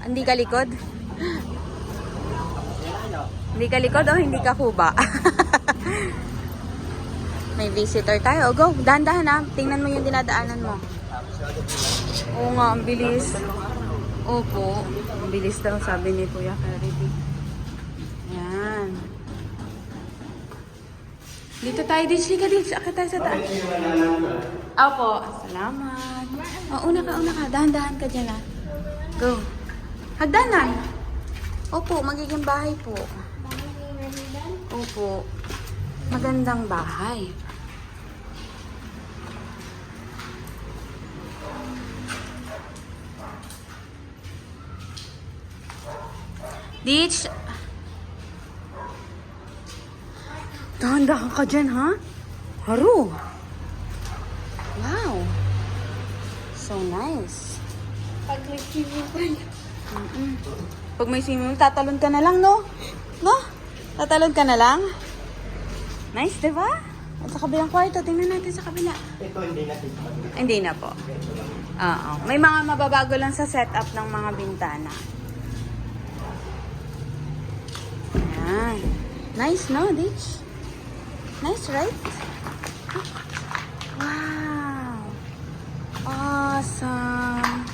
Hindi ka likod? Hindi ka likod o hindi ka kuba? May visitor tayo. O, go. Dahan-dahan ha. Tingnan mo yung dinadaanan mo. Oo nga, ang bilis. Opo. Ang bilis daw, sabi ni Kuya Clarity. Yan. Dito tayo, Ditch. Liga, Ditch. Akit tayo sa taas. Opo. Salamat. O, una ka. Dahan-dahan ka dyan ha. Go. Hagdanan. Opo, magiging bahay po. Opo. Magandang bahay. Ditch. Dahan-dahan ka dyan, ha? Haru. Wow. So nice. Pag may swimming pool. Pag may swimming, tatalon ka na lang, no? No? Tatalon ka na lang? Nice, diba? At sa kabilang kwarto, tingnan natin sa kabila. Ito hindi na dito. Hindi na po. Oo. May mga mababago lang sa setup ng mga bintana. Ayan. Nice, no, Ditch? Nice, right? Wow. Awesome.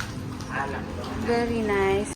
Very nice.